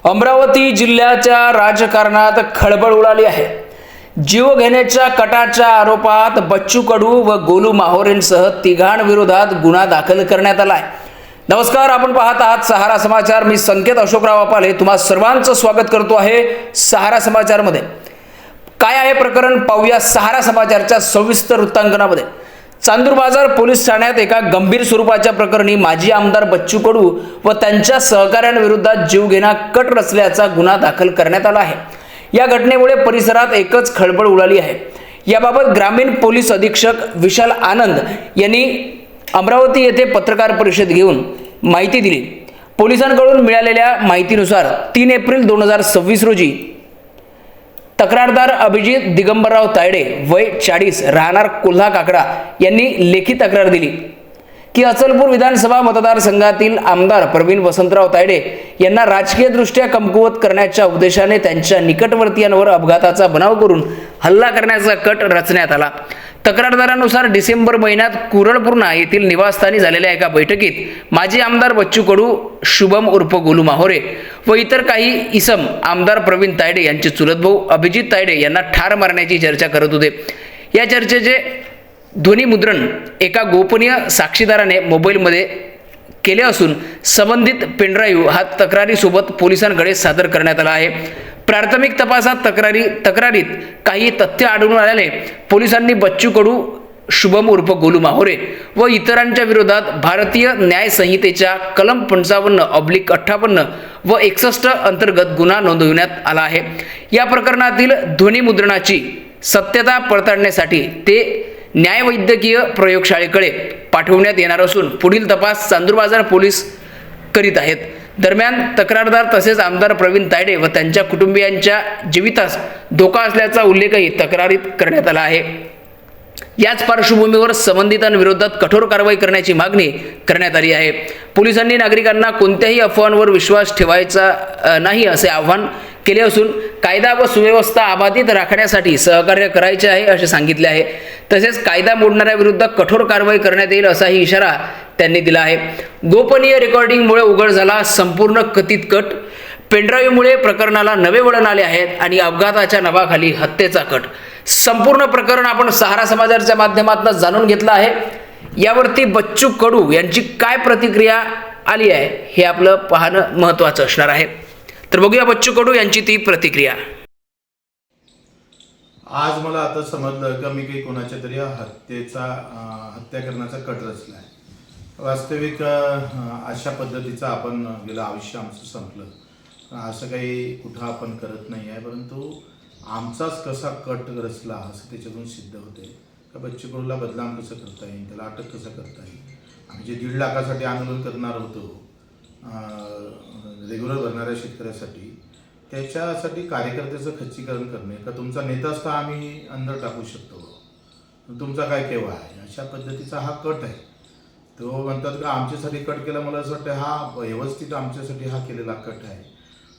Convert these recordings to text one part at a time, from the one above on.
अमरावती जिल्ह्याच्या राजकारणात खळबळ उडाली आहे। जीव घेण्याच्या कटाच्या आरोपात बच्चू कडू व गोलू माहोरेंसह तिघांविरोधात गुन्हा दाखल करण्यात आला आहे। नमस्कार, आपण पाहत आहात सहारा समाचार। मी संकेत अशोकराव अपाले तुम्हा सर्वांचं स्वागत करतो आहे सहारा समाचारमध्ये। काय आहे प्रकरण पाहूया सहारा समाचारच्या सविस्तर वृत्तांकनामध्ये। चांदूर बाजार पोलीस ठाण्यात एका गंभीर स्वरूपाच्या प्रकरणी माजी आमदार बच्चू कडू व त्यांच्या सहकाऱ्यांविरोधात जीवघेणा कट रचल्याचा गुन्हा दाखल करण्यात आला आहे। या घटनेमुळे परिसरात एकच खळबळ उडाली आहे। याबाबत ग्रामीण पोलीस अधीक्षक विशाल आनंद यांनी अमरावती येथे पत्रकार परिषद घेऊन माहिती दिली। पोलिसांकडून मिळालेल्या माहितीनुसार 3 एप्रिल 2026 रोजी तक्रारदार अभिजित दिगंबरराव तायडे वय 40 राहणार कोल्हा काकडा यांनी लेखी तक्रार दिली की अचलपूर विधानसभा मतदारसंघातील आमदार प्रवीण वसंतराव तायडे यांना राजकीयदृष्ट्या कमकुवत करण्याच्या उद्देशाने त्यांच्या निकटवर्तीयांवर अपघाताचा बनाव करून हल्ला करण्याचा कट रचण्यात आला। तक्रारदारानुसार डिसेंबर महिन्यात कुरळपूर्णा येथील निवासस्थानी झालेल्या एका बैठकीत माजी आमदार बच्चू कडू, शुभम उर्फ गोलू माहोरे व इतर काही इसम आमदार प्रवीण तायडे यांचे चुलत भाऊ अभिजित तायडे यांना ठार मारण्याची चर्चा करत होते। या चर्चेचे ध्वनिमुद्रण एका गोपनीय साक्षीदाराने मोबाईलमध्ये केले असून संबंधित पेनड्राईव्ह हा तक्रारीसोबत पोलिसांकडे सादर करण्यात आला आहे। प्राथमिक तपासात तक्रारीत काही तथ्य आढळून आल्याने पोलिसांनी बच्चू कडू, शुभम उर्फ गोलू माहोरे व इतरांच्या विरोधात भारतीय न्याय संहितेच्या कलम 55/58 व 61 अंतर्गत गुन्हा नोंदविण्यात आला आहे। या प्रकरणातील ध्वनिमुद्रणाची सत्यता पडताळण्यासाठी ते न्यायवैद्यकीय प्रयोगशाळेकडे पाठवण्यात येणार असून पुढील तपास चांदूर बाजार पोलीस करीत आहेत। दरम्यान तक्रारदार तसेच आमदार प्रवीण तायडे व त्यांच्या कुटुंबियांच्या जीवितास धोका असल्याचा उल्लेखही तक्रारीत करण्यात आला आहे। याच पार्श्वभूमीवर संबंधितांविरोधात कठोर कारवाई करण्याची मागणी करण्यात आली आहे। पोलिसांनी नागरिकांना कोणत्याही अफवांवर विश्वास ठेवायचा नाही असे आवाहन केले असून कायदा व सुव्यवस्था अबाधित राखण्यासाठी सहकार्य करायचे आहे असे सांगितले आहे। तसेच कायदा मोडणाऱ्या विरुद्ध कठोर कारवाई करण्यात येईल असाही इशारा त्यांनी दिला आहे। गोपनीय रेकॉर्डिंगमुळे उघड झाला संपूर्ण कथित कट। पेनड्राईव्हमुळे प्रकरणाला नवे वळण आले आहेत आणि अपघाताच्या नावाखाली हत्येचा कट। संपूर्ण प्रकरण आपण सहारा समाचारच्या माध्यमातून जाणून घेतलं आहे। यावरती बच्चू कडू यांची काय प्रतिक्रिया आली आहे हे आपलं पाहणं महत्त्वाचं असणार आहे। तर बघूया बच्चू कडू यांची ती प्रतिक्रिया। आज मला आता समजलं का मी काही कोणाच्या तरी हत्या करण्याचा कट रचला आहे। वास्तविक अशा पद्धतीचं आपण गेलं आयुष्य आमचं संपलं, असं काही कुठं आपण करत नाही आहे, परंतु आमचाच कसा कट रचला असं त्याच्यातून सिद्ध होते का बच्चू कडूला बदनाम कसं करता येईल, त्याला अटक कसं करता येईल। आम्ही जे 1.5 लाखासाठी आंदोलन करणार होतो रेग्युलर भरणाऱ्या शेतकऱ्यासाठी, त्याच्यासाठी कार्यकर्त्याचं खच्चीकरण करणे का तुमचा नेताच का आम्ही अंदर टाकू शकतो, तुमचा काय केव्हा आहे, अशा पद्धतीचा हा कट आहे। तो म्हणतात का आमच्यासाठी कट केला, मला असं वाटतं हा व्यवस्थित आमच्यासाठी हा केलेला कट आहे।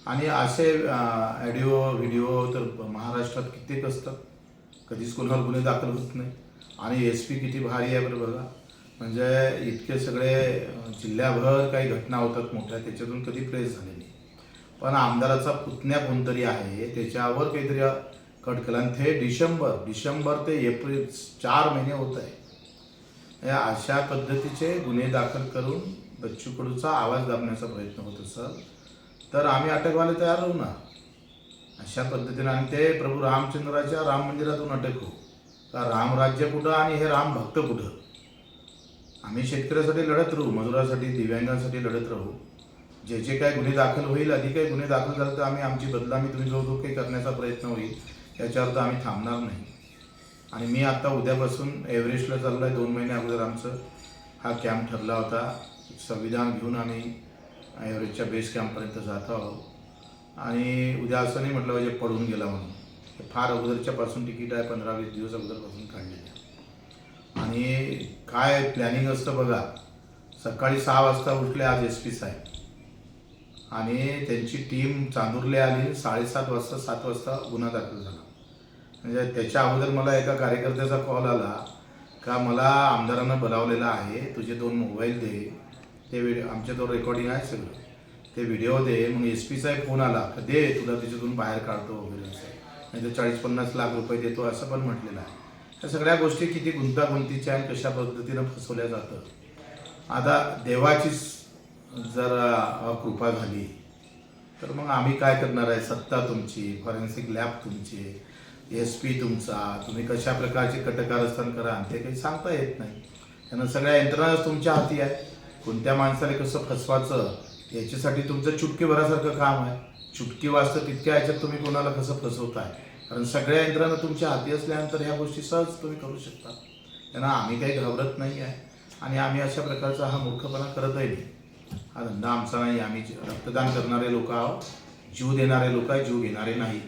आणि असे ऑडिओ व्हिडिओ तर महाराष्ट्रात कित्येक असतात, कधीच कोणावर गुन्हे दाखल होत नाही। आणि SP किती भारी आहे बरं बघा, म्हणजे इतके सगळे जिल्ह्याभर काही घटना होतात मोठ्या, त्याच्यातून कधी प्रेस झालेली नाही। पण आमदाराचा पुतण्या कोणतरी आहे त्याच्यावर काहीतरी कट केला आणि ते डिसेंबर ते एप्रिल 4 महिने होत आहे। अशा पद्धतीचे गुन्हे दाखल करून बच्चू कडूचा आवाज दाबण्याचा प्रयत्न होत असेल तर आम्ही अटकवाले तयार होऊ ना अशा पद्धतीने। आणि ते प्रभू रामचंद्राच्या राम मंदिरातून अटक हो का, रामराज्य कुठं आणि हे राम भक्त कुठं। आम्ही शेतकऱ्यासाठी लढत राहू, मजुरासाठी, दिव्यांगांसाठी लढत राहू। जे जे काही गुन्हे दाखल होईल, अधिक काही गुन्हे दाखल झाले तर आम्ही आमची बदनामी तुम्ही जो काही करण्याचा प्रयत्न होईल याच्यावर तर आम्ही थांबणार नाही। आणि मी आता उद्यापासून एव्हरेस्टला चाललो आहे। 2 महिने अगोदर आमचं हा कॅम्प ठरला होता। संविधान घेऊन आम्ही एव्हरेस्टच्या बेस कॅम्पपर्यंत जात आहोत। आणि उद्या असं नाही म्हटलं पाहिजे पडून गेला म्हणून, हे फार अगोदरच्यापासून तिकीट आहे, 15-20 दिवस अगोदरपासून काढलेलं आहे। आणि काय प्लॅनिंग असतं बघा, सकाळी 6 वाजता उठले आज SP साहेब आणि त्यांची टीम चांदूरला आली, 7:30 वाजता 7 वाजता गुन्हा दाखल झाला। म्हणजे त्याच्या अगोदर मला एका कार्यकर्त्याचा कॉल आला का मला आमदारांना बोलावलेलं आहे, तुझे 2 मोबाईल दे, ते आमच्याजवळ रेकॉर्डिंग आहे सगळं, ते व्हिडिओ दे. मग SP चा एक फोन आला का दे तुला त्याच्यातून बाहेर काढतो वगैरे असं, नाही तर 40-50 लाख रुपये देतो असं पण म्हटलेलं आहे. या सगळ्या गोष्टी किती गुंतागुंतीच्या आणि कशा पद्धतीनं फसवल्या जातं. आता देवाचीच जर कृपा झाली तर मग आम्ही काय करणार आहे. सत्ता तुमची, फॉरेन्सिक लॅब तुमची, SP तुमचा, तुम्ही कशा प्रकारचे कटकारस्थान करा ते काही सांगता येत नाही. त्यांना सगळ्या यंत्रणाच तुमच्या हाती आहे. कोणत्या माणसाला कसं फसवायचं याच्यासाठी तुमचं चुटकीभरासारखं काम आहे. चुटकी वाजतं तितक्या ह्याच्यात तुम्ही कोणाला कसं फसवताय, कारण सगळ्या यंत्रणा तुमच्या हाती असल्यानंतर ह्या गोष्टी सहज तुम्ही करू शकता. त्यांना आम्ही काही घाबरत नाही आहे आणि आम्ही अशा प्रकारचा हा मूर्खपणा करतही नाही. हा धंदा आमचा नाही. आम्ही रक्तदान करणारे लोक आहोत, जीव देणारे लोक आहे, जीव घेणारे नाही.